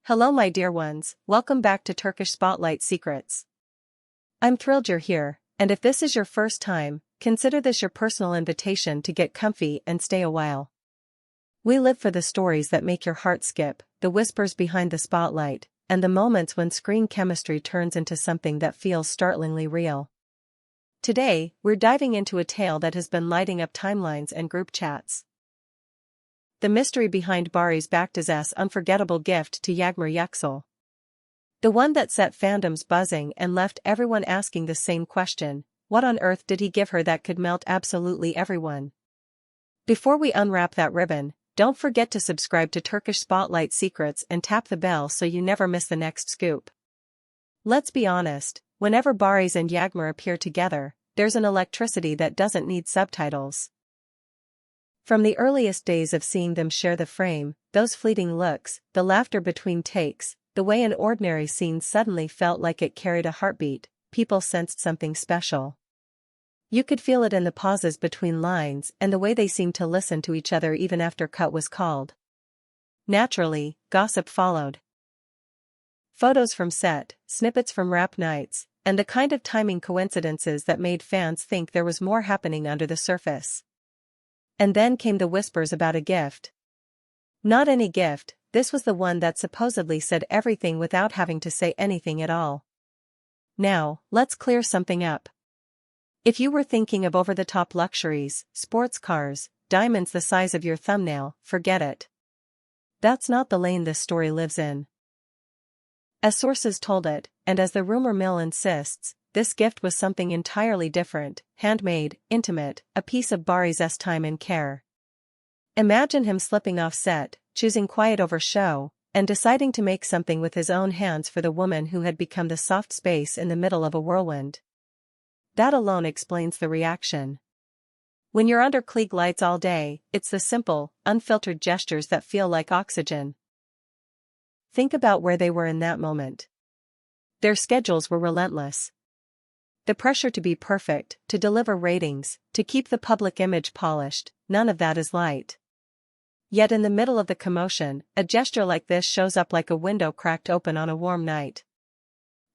Hello my dear ones, welcome back to Turkish Spotlight Secrets. I'm thrilled you're here, and if this is your first time, consider this your personal invitation to get comfy and stay a while. We live for the stories that make your heart skip, the whispers behind the spotlight, and the moments when screen chemistry turns into something that feels startlingly real. Today, we're diving into a tale that has been lighting up timelines and group chats. The mystery behind Barış's Baktiz's unforgettable gift to Yağmur Yüksel. The one that set fandoms buzzing and left everyone asking the same question: what on earth did he give her that could melt absolutely everyone? Before we unwrap that ribbon, don't forget to subscribe to Turkish Spotlight Secrets and tap the bell so you never miss the next scoop. Let's be honest, whenever Barış and Yağmur appear together, there's an electricity that doesn't need subtitles. From the earliest days of seeing them share the frame, those fleeting looks, the laughter between takes, the way an ordinary scene suddenly felt like it carried a heartbeat, people sensed something special. You could feel it in the pauses between lines and the way they seemed to listen to each other even after cut was called. Naturally, gossip followed. Photos from set, snippets from rap nights, and the kind of timing coincidences that made fans think there was more happening under the surface. And then came the whispers about a gift. Not any gift, this was the one that supposedly said everything without having to say anything at all. Now, let's clear something up. If you were thinking of over-the-top luxuries, sports cars, diamonds the size of your thumbnail, forget it. That's not the lane this story lives in. As sources told it, and as the rumor mill insists, this gift was something entirely different, handmade, intimate, a piece of Barış's time and care. Imagine him slipping off set, choosing quiet over show, and deciding to make something with his own hands for the woman who had become the soft space in the middle of a whirlwind. That alone explains the reaction. When you're under Klieg lights all day, it's the simple, unfiltered gestures that feel like oxygen. Think about where they were in that moment. Their schedules were relentless. The pressure to be perfect, to deliver ratings, to keep the public image polished, none of that is light. Yet in the middle of the commotion, a gesture like this shows up like a window cracked open on a warm night.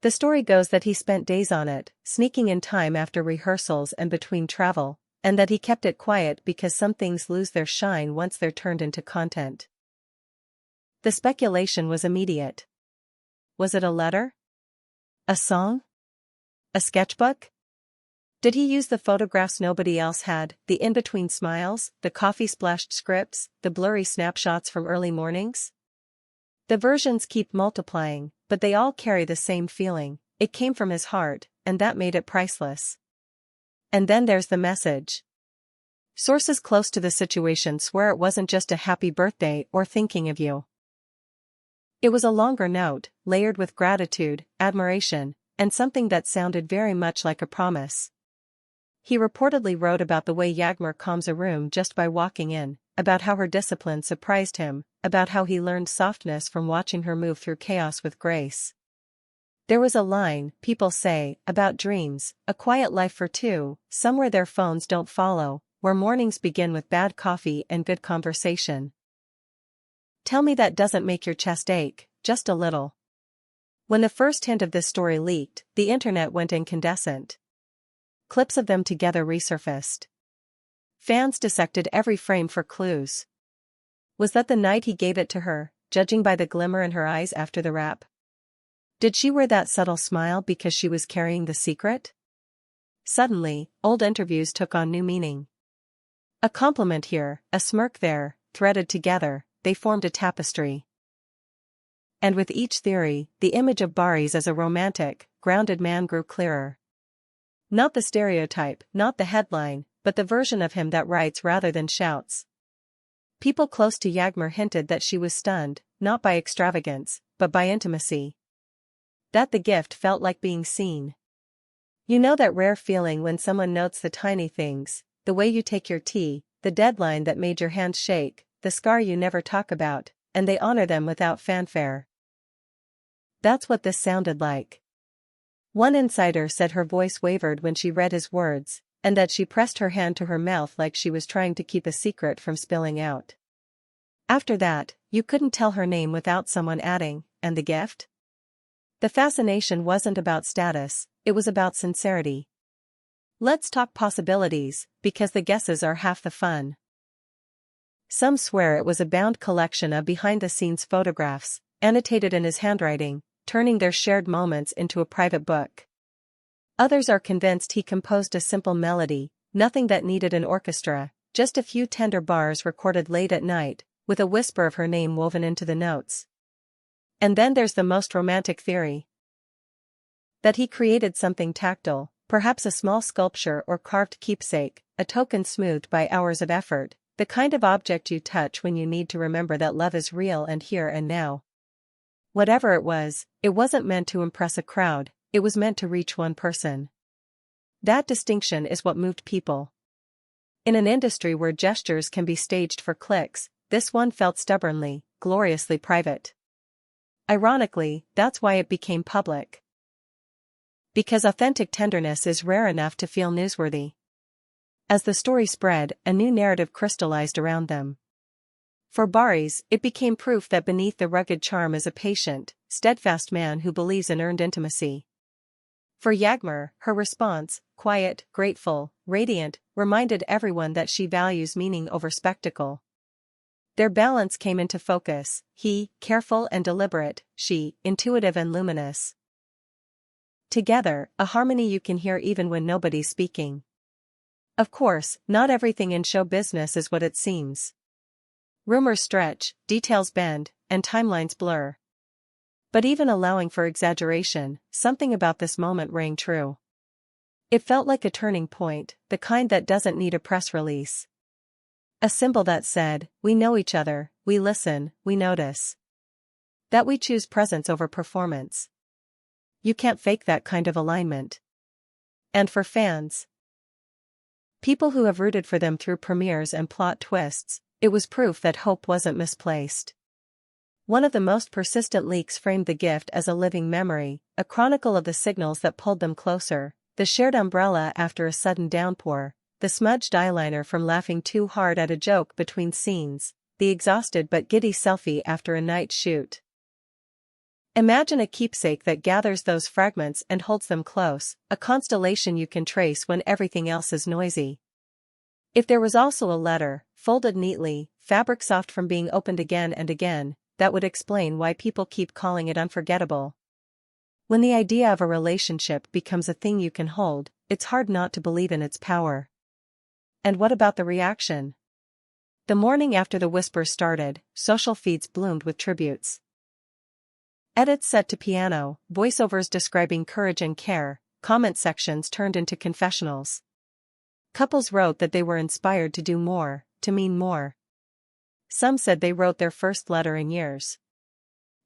The story goes that he spent days on it, sneaking in time after rehearsals and between travel, and that he kept it quiet because some things lose their shine once they're turned into content. The speculation was immediate. Was it a letter? A song? A sketchbook? Did he use the photographs nobody else had, the in-between smiles, the coffee-splashed scripts, the blurry snapshots from early mornings? The versions keep multiplying, but they all carry the same feeling: it came from his heart, and that made it priceless. And then there's the message. Sources close to the situation swear it wasn't just a happy birthday or thinking of you. It was a longer note, layered with gratitude, admiration, and something that sounded very much like a promise. He reportedly wrote about the way Yağmur calms a room just by walking in, about how her discipline surprised him, about how he learned softness from watching her move through chaos with grace. There was a line, people say, about dreams, a quiet life for two, somewhere their phones don't follow, where mornings begin with bad coffee and good conversation. Tell me that doesn't make your chest ache, just a little. When the first hint of this story leaked, the internet went incandescent. Clips of them together resurfaced. Fans dissected every frame for clues. Was that the night he gave it to her, judging by the glimmer in her eyes after the rap? Did she wear that subtle smile because she was carrying the secret? Suddenly, old interviews took on new meaning. A compliment here, a smirk there, threaded together, they formed a tapestry. And with each theory, the image of Barış as a romantic, grounded man grew clearer. Not the stereotype, not the headline, but the version of him that writes rather than shouts. People close to Yağmur hinted that she was stunned, not by extravagance, but by intimacy. That the gift felt like being seen. You know that rare feeling when someone notes the tiny things, the way you take your tea, the deadline that made your hands shake, the scar you never talk about, and they honor them without fanfare. That's what this sounded like. One insider said her voice wavered when she read his words, and that she pressed her hand to her mouth like she was trying to keep a secret from spilling out. After that, you couldn't tell her name without someone adding, and the gift? The fascination wasn't about status, it was about sincerity. Let's talk possibilities, because the guesses are half the fun. Some swear it was a bound collection of behind-the-scenes photographs, annotated in his handwriting, turning their shared moments into a private book. Others are convinced he composed a simple melody, nothing that needed an orchestra, just a few tender bars recorded late at night, with a whisper of her name woven into the notes. And then there's the most romantic theory. That he created something tactile, perhaps a small sculpture or carved keepsake, a token smoothed by hours of effort, the kind of object you touch when you need to remember that love is real and here and now. Whatever it wasn't meant to impress a crowd, it was meant to reach one person. That distinction is what moved people. In an industry where gestures can be staged for clicks, this one felt stubbornly, gloriously private. Ironically, that's why it became public. Because authentic tenderness is rare enough to feel newsworthy. As the story spread, a new narrative crystallized around them. For Barış, it became proof that beneath the rugged charm is a patient, steadfast man who believes in earned intimacy. For Yağmur, her response, quiet, grateful, radiant, reminded everyone that she values meaning over spectacle. Their balance came into focus, he, careful and deliberate, she, intuitive and luminous. Together, a harmony you can hear even when nobody's speaking. Of course, not everything in show business is what it seems. Rumors stretch, details bend, and timelines blur. But even allowing for exaggeration, something about this moment rang true. It felt like a turning point, the kind that doesn't need a press release. A symbol that said, we know each other, we listen, we notice. That we choose presence over performance. You can't fake that kind of alignment. And for fans, people who have rooted for them through premieres and plot twists, it was proof that hope wasn't misplaced. One of the most persistent leaks framed the gift as a living memory, a chronicle of the signals that pulled them closer, the shared umbrella after a sudden downpour, the smudged eyeliner from laughing too hard at a joke between scenes, the exhausted but giddy selfie after a night shoot. Imagine a keepsake that gathers those fragments and holds them close, a constellation you can trace when everything else is noisy. If there was also a letter, folded neatly, fabric soft from being opened again and again, that would explain why people keep calling it unforgettable. When the idea of a relationship becomes a thing you can hold, it's hard not to believe in its power. And what about the reaction? The morning after the whispers started, social feeds bloomed with tributes. Edits set to piano, voiceovers describing courage and care, comment sections turned into confessionals. Couples wrote that they were inspired to do more, to mean more. Some said they wrote their first letter in years.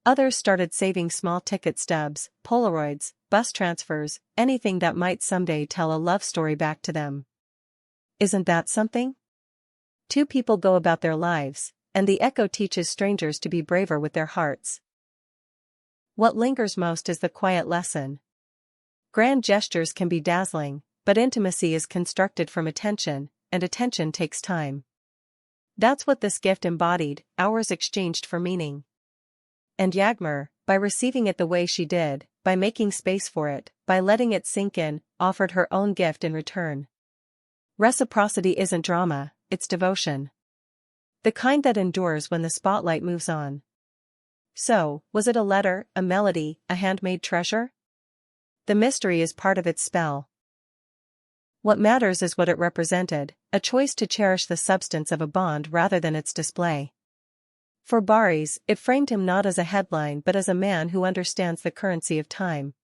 Others started saving small ticket stubs, Polaroids, bus transfers, anything that might someday tell a love story back to them. Isn't that something? Two people go about their lives, and the echo teaches strangers to be braver with their hearts. What lingers most is the quiet lesson. Grand gestures can be dazzling, but intimacy is constructed from attention, and attention takes time. That's what this gift embodied, hours exchanged for meaning. And Yağmur, by receiving it the way she did, by making space for it, by letting it sink in, offered her own gift in return. Reciprocity isn't drama, it's devotion. The kind that endures when the spotlight moves on. So, was it a letter, a melody, a handmade treasure? The mystery is part of its spell. What matters is what it represented, a choice to cherish the substance of a bond rather than its display. For Barış, it framed him not as a headline but as a man who understands the currency of time.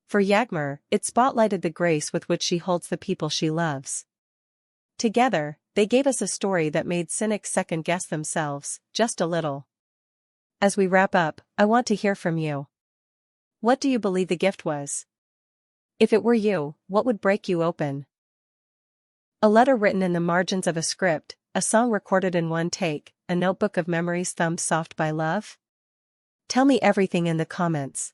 For Yağmur, it spotlighted the grace with which she holds the people she loves. Together, they gave us a story that made cynics second-guess themselves, just a little. As we wrap up, I want to hear from you. What do you believe the gift was? If it were you, what would break you open? A letter written in the margins of a script, a song recorded in one take, a notebook of memories thumbed soft by love? Tell me everything in the comments.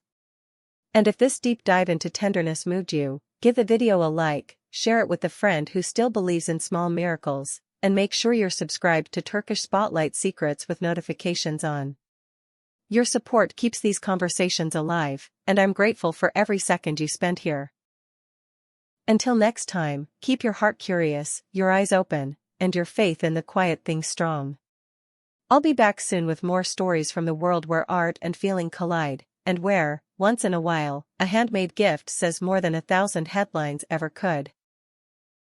And if this deep dive into tenderness moved you, give the video a like, share it with a friend who still believes in small miracles, and make sure you're subscribed to Turkish Spotlight Secrets with notifications on. Your support keeps these conversations alive, and I'm grateful for every second you spend here. Until next time, keep your heart curious, your eyes open, and your faith in the quiet things strong. I'll be back soon with more stories from the world where art and feeling collide, and where, once in a while, a handmade gift says more than 1,000 headlines ever could.